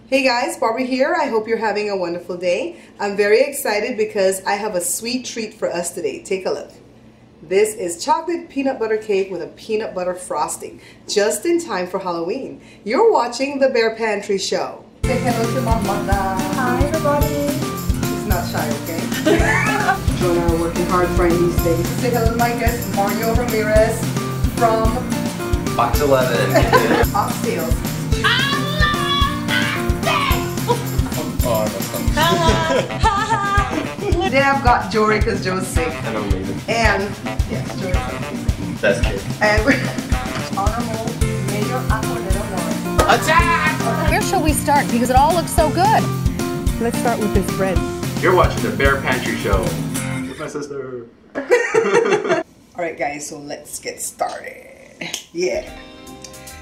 Hey guys, Barbara here. I hope you're having a wonderful day. I'm very excited because I have a sweet treat for us today. Take a look. This is chocolate peanut butter cake with a peanut butter frosting, just in time for Halloween. You're watching the Bear Pantry Show. Say hello to my mother. Hi everybody. She's not shy, okay? Joe and I are working hard trying these things. Say hello to my guest, Mario Ramirez from Box 11. Oxtails. Today I've got Jory because Joe's sick. And I'm leaving. And, yes, Jory's sick. Best kid. And we're Honorable Mayor Aquilina Warren. Attack! Where shall we start? Because it all looks so good. Let's start with this bread. You're watching the Bear Pantry Show with my sister. Alright guys, so let's get started. Yeah.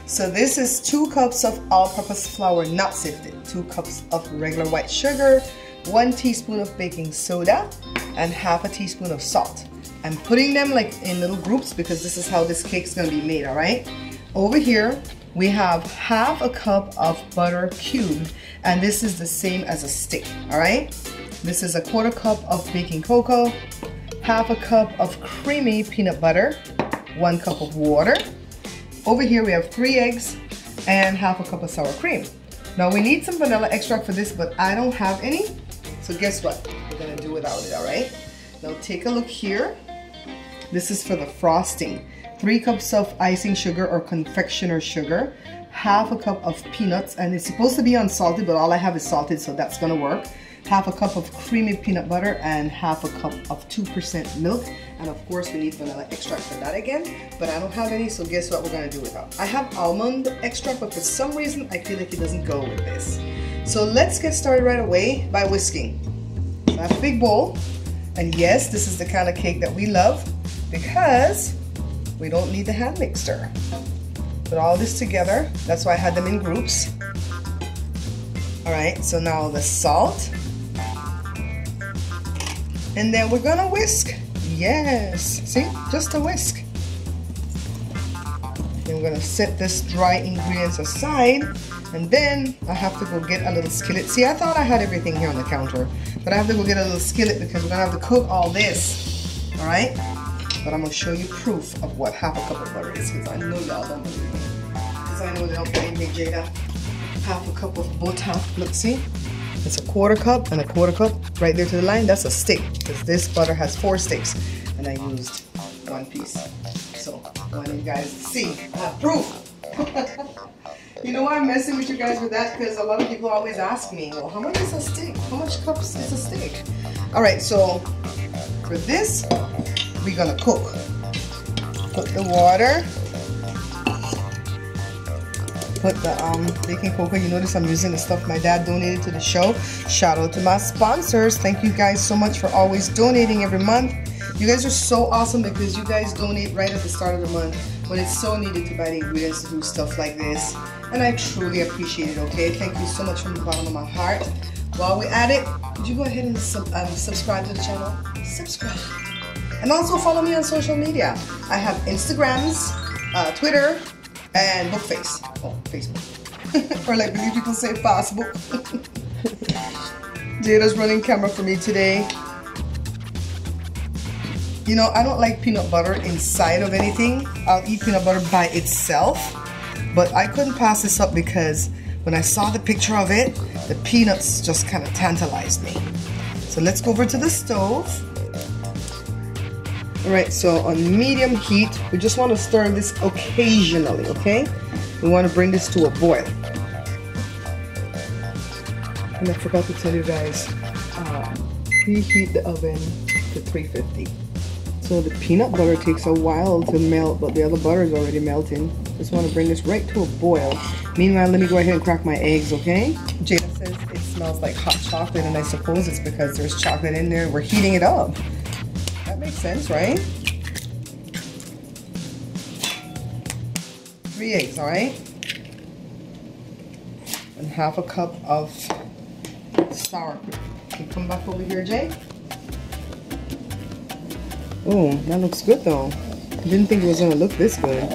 So this is 2 cups of all-purpose flour, not sifted, 2 cups of regular white sugar, 1 teaspoon of baking soda, and ½ teaspoon of salt. I'm putting them like in little groups because this is how this cake's gonna be made, alright? Over here, we have ½ cup of butter cubed, and this is the same as a stick, alright? This is ¼ cup of baking cocoa, ½ cup of creamy peanut butter, 1 cup of water. Over here we have 3 eggs and ½ cup of sour cream. Now we need some vanilla extract for this, but I don't have any. So guess what? We're gonna do without it, alright? Now take a look here. This is for the frosting. 3 cups of icing sugar or confectioner sugar, ½ cup of peanuts, and it's supposed to be unsalted, but all I have is salted, so that's gonna work. ½ cup of creamy peanut butter and ½ cup of 2% milk. And of course we need vanilla extract for that again, but I don't have any, so guess what we're gonna do without. I have almond extract, but for some reason I feel like it doesn't go with this. So let's get started right away by whisking. So I have a big bowl, and yes, this is the kind of cake that we love because we don't need the hand mixer. Put all this together, that's why I had them in groups. Alright, so now the salt. And then we're gonna whisk. Yes, see, just a whisk. Then we're gonna set this dry ingredients aside, and then I have to go get a little skillet. See, I thought I had everything here on the counter, but I have to go get a little skillet because we're gonna have to cook all this, all right? But I'm gonna show you proof of what ½ cup of butter is, because I know y'all don't believe me. Because I know they don't believe me, Jada. ½ cup of butter, look, see? It's ¼ cup and ¼ cup right there to the line. That's a stick because this butter has 4 sticks and I used 1 piece. So I want you guys to see. I have proof. You know why I'm messing with you guys with that? Because a lot of people always ask me, well, how much is a stick? How much cups is a stick? Alright, so for this, we're gonna cook. Put the water. Put the baking cocoa. You notice I'm using the stuff my dad donated to the show. Shout out to my sponsors. Thank you guys so much for always donating every month. You guys are so awesome because you guys donate right at the start of the month when it's so needed to buy the ingredients to do stuff like this. And I truly appreciate it, okay? Thank you so much from the bottom of my heart. While we're at it, could you go ahead and subscribe to the channel? Subscribe. And also follow me on social media. I have Instagrams, Twitter, and Bookface. Oh, Facebook. Or like many people say, Facebook. Jada's running camera for me today. You know, I don't like peanut butter inside of anything. I'll eat peanut butter by itself. But I couldn't pass this up because when I saw the picture of it, the peanuts just kind of tantalized me. So let's go over to the stove. Alright, so on medium heat, we just want to stir this occasionally, okay? We want to bring this to a boil. And I forgot to tell you guys, preheat the oven to 350. So the peanut butter takes a while to melt, but the other butter is already melting. Just want to bring this right to a boil. Meanwhile, let me go ahead and crack my eggs, okay? Jada says it smells like hot chocolate, and I suppose it's because there's chocolate in there. We're heating it up. That makes sense, right? 3 eggs, alright? And ½ cup of sour cream. Can you come back over here, Jay? Oh, that looks good though. I didn't think it was gonna look this good.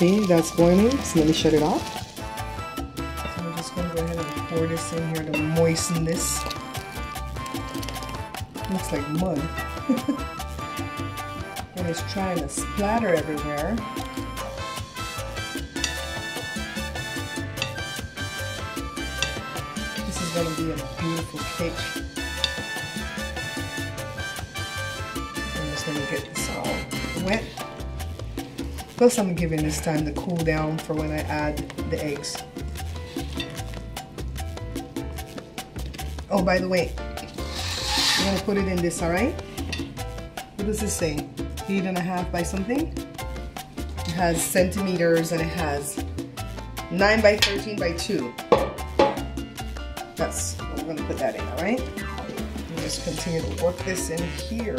See, that's boiling, so let me shut it off. So I'm just gonna go ahead and pour this in here to moisten this. Looks like mud. And it's trying to splatter everywhere. This is gonna be a beautiful cake. I'm just gonna get this all wet. Plus I'm giving this time to cool down for when I add the eggs. Oh, by the way, I'm gonna put it in this, alright? What does this say? 8.5 by something? It has centimeters and it has 9 by 13 by 2. That's what we're gonna put that in, alright? Just continue to work this in here.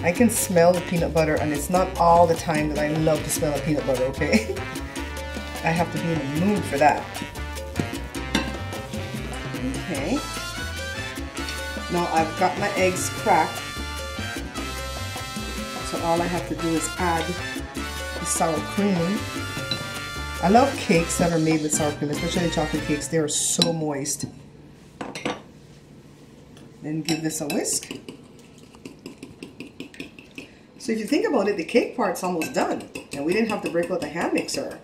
I can smell the peanut butter, and it's not all the time that I love to smell the peanut butter, okay? I have to be in the mood for that. Okay. Now I've got my eggs cracked. So all I have to do is add the sour cream. I love cakes that are made with sour cream, especially chocolate cakes. They are so moist. Then give this a whisk. So if you think about it, the cake part's almost done. And we didn't have to break out the hand mixer.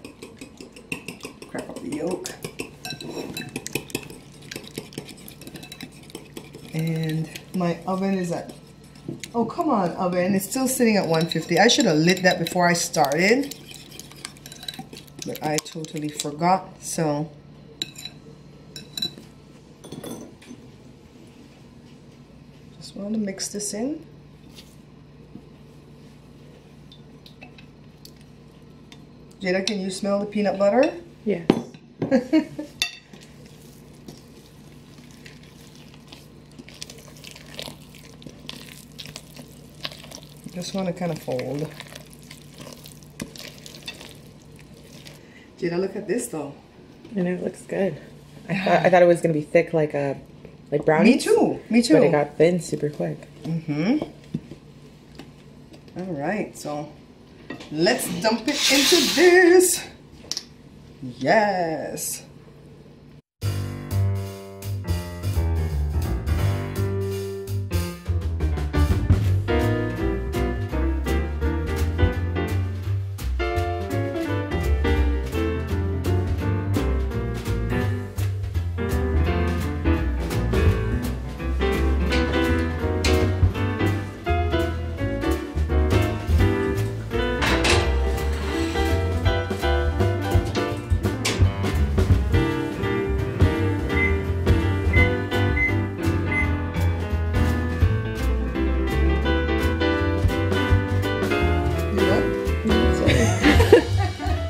Crack up the yolk. And my oven is at, oh come on oven, it's still sitting at 150. I should have lit that before I started. But I totally forgot, so. Just want to mix this in. Jada, can you smell the peanut butter? Yes. Just want to kind of fold. Jada, look at this though. And it looks good. I thought it was gonna be thick like brownies. Me too. Me too. But it got thin super quick. Mm-hmm. All right, so let's dump it into this. Yes.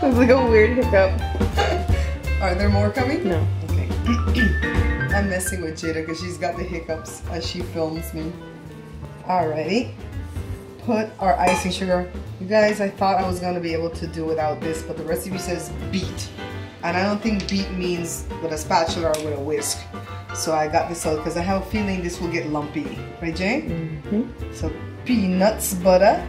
Like a weird hiccup. Are there more coming? No. Okay. I'm messing with Jada because she's got the hiccups as she films me. Alrighty. Put our icing sugar. You guys, I thought I was going to be able to do without this, but the recipe says beat. And I don't think beat means with a spatula or with a whisk. So I got this out because I have a feeling this will get lumpy. Right, Jay? Mm-hmm. So peanuts butter.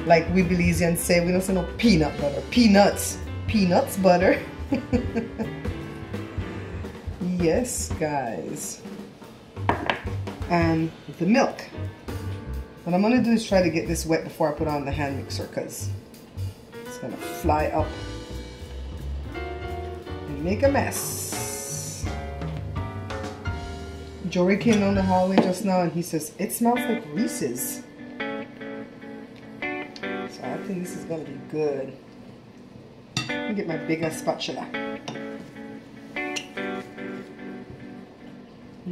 Like we Belizeans say, we don't say no peanut butter. Peanuts. Peanuts butter. Yes, guys. And the milk. What I'm going to do is try to get this wet before I put on the hand mixer because it's going to fly up and make a mess. Jory came down the hallway just now and he says, it smells like Reese's. So I think this is going to be good. Let me get my bigger spatula. I'm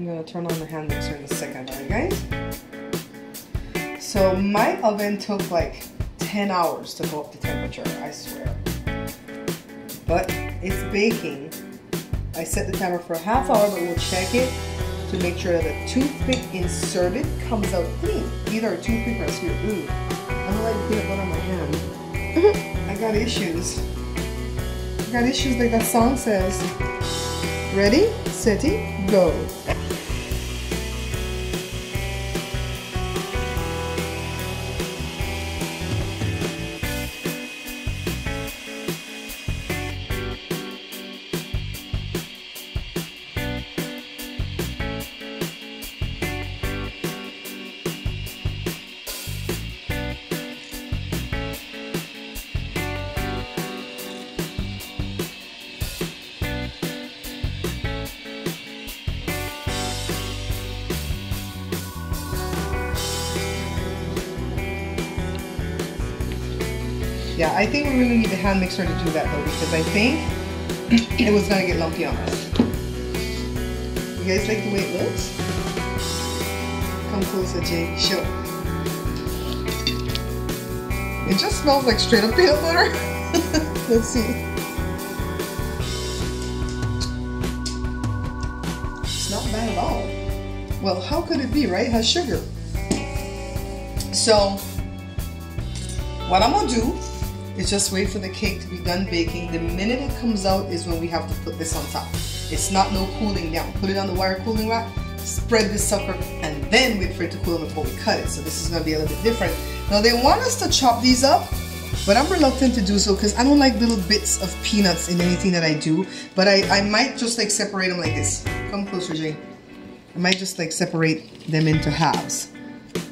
going to turn on the hand mixer in a second, alright guys? So my oven took like 10 hours to go up to temperature, I swear. But it's baking. I set the timer for a half hour, but we'll check it to make sure that the toothpick inserted comes out clean. Either a toothpick or a spear. Ooh, I don't like peanut butter on my hand. I got issues. I got issues like that song says. Ready, set, go. Yeah, I think we really need the hand mixer to do that though, because I think it was gonna get lumpy on us. You guys like the way it looks? Come closer, Jay. Show. It just smells like straight up peanut butter. Let's see. It's not bad at all. Well, how could it be, right? It has sugar. So, what I'm gonna do is just wait for the cake to be done baking. The minute it comes out is when we have to put this on top. It's not no cooling down. Put it on the wire cooling rack, spread this sucker, and then wait for it to cool before we cut it. So this is gonna be a little bit different. Now they want us to chop these up, but I'm reluctant to do so because I don't like little bits of peanuts in anything that I do. But I might just like separate them like this. Come closer, Jay. I might just like separate them into halves.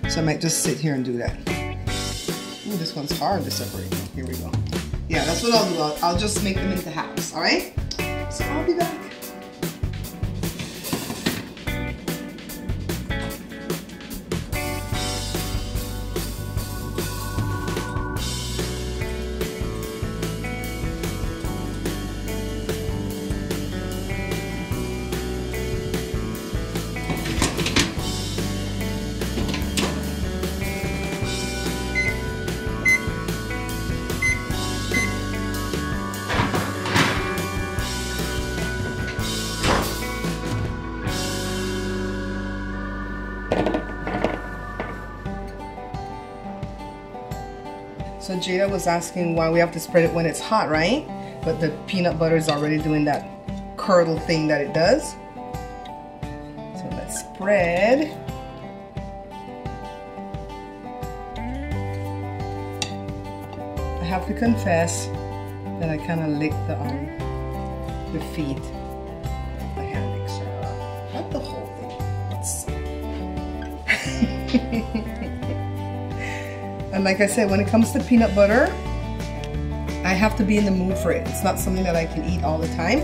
So I might just sit here and do that. Ooh, this one's hard to separate. Here we go. Yeah, that's what I'll do. I'll just make them into halves, all right? So I'll be back. So Jada was asking why we have to spread it when it's hot, right? But the peanut butter is already doing that curdle thing that it does. So let's spread. I have to confess that I kind of licked the feet of the hand mixer. Not the whole thing. And like I said, when it comes to peanut butter, I have to be in the mood for it. It's not something that I can eat all the time.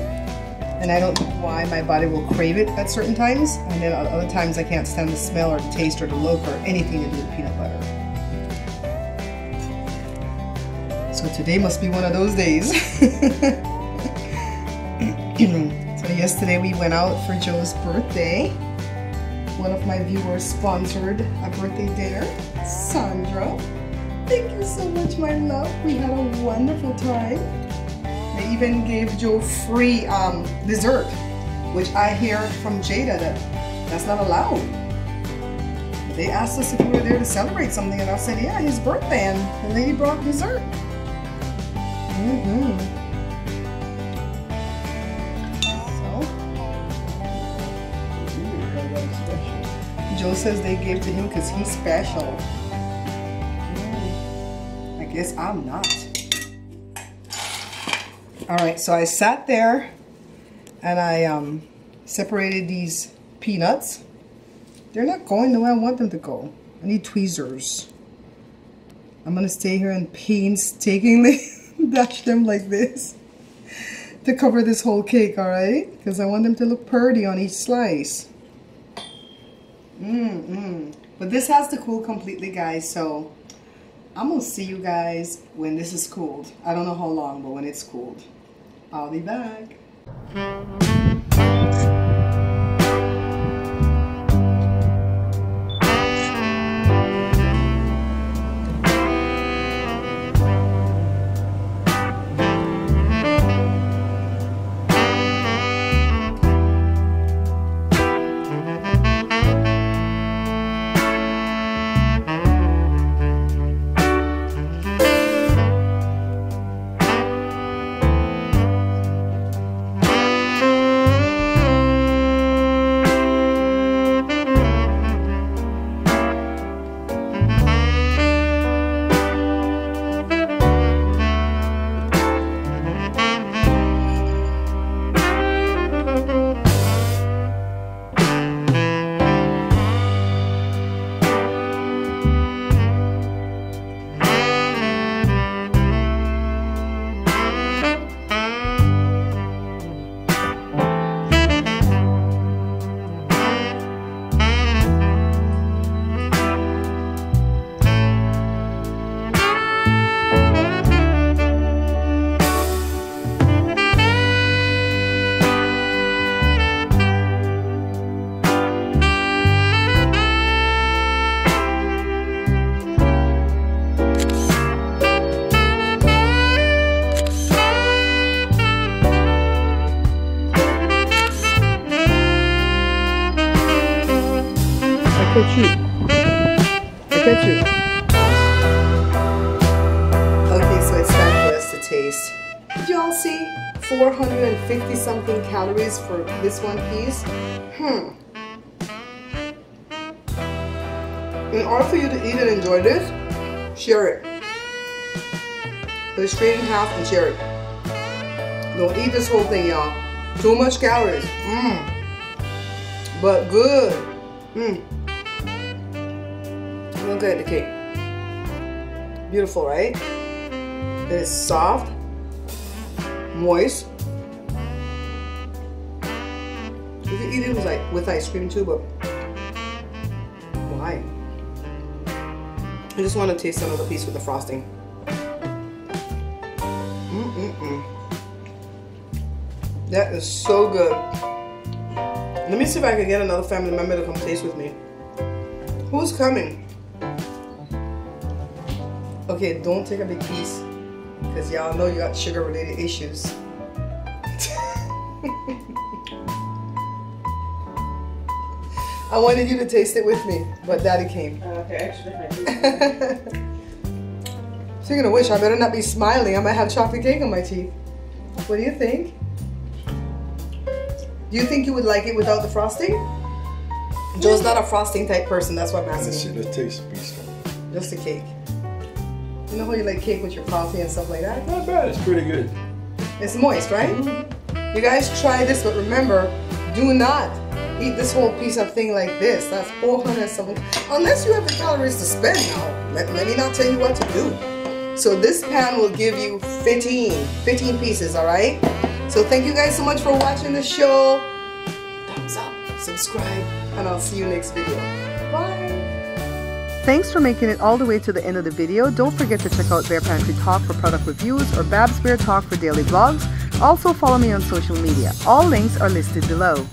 And I don't know why my body will crave it at certain times. And then other times I can't stand the smell or the taste or the look or anything to do with peanut butter. So today must be one of those days. So yesterday we went out for Joe's birthday. One of my viewers sponsored a birthday dinner. Sandra, thank you so much, my love. We had a wonderful time. They even gave Joe free dessert, which I hear from Jada that's not allowed. They asked us if we were there to celebrate something, and I said, yeah, his birthday, and the lady brought dessert. Joe says they gave to him because he's special. I guess I'm not. Alright, so I sat there and I separated these peanuts. They're not going the way I want them to go. I need tweezers. I'm going to stay here and painstakingly dash them like this to cover this whole cake, alright? Because I want them to look pretty on each slice. But this has to cool completely, guys, so I'm gonna see you guys when this is cooled. I don't know how long, but when it's cooled, I'll be back. catch you. I catch you. Okay, so it's time for us to taste. Did y'all see 450 something calories for this one piece? In order for you to eat and enjoy this, share it. Put it straight in half and share it. Don't eat this whole thing, y'all. Too much calories. But good. Look at the cake. Beautiful, right? It is soft, moist. You could eat it with ice cream too, but why? I just want to taste another piece with the frosting. That is so good. Let me see if I can get another family member to come taste with me. Who's coming? Okay, don't take a big piece, because y'all know you got sugar-related issues. I wanted you to taste it with me, but Daddy came. Okay, Speaking of which, I better not be smiling. I might have chocolate cake on my teeth. What do you think? Do you think you would like it without the frosting? Joe's not a frosting type person, that's why I'm asking. Let's see the taste piece. Just a cake. You know how you like cake with your coffee and stuff like that? Not bad, it's pretty good. It's moist, right? You guys try this, but remember, do not eat this whole piece of thing like this. That's 400 something. Unless you have the calories to spend now. Let me not tell you what to do. So this pan will give you 15 pieces, all right? So thank you guys so much for watching the show. Thumbs up, subscribe, and I'll see you next video. Bye. Thanks for making it all the way to the end of the video. Don't forget to check out Bear Pantry Talk for product reviews or Babs Bear Talk for daily vlogs. Also follow me on social media. All links are listed below.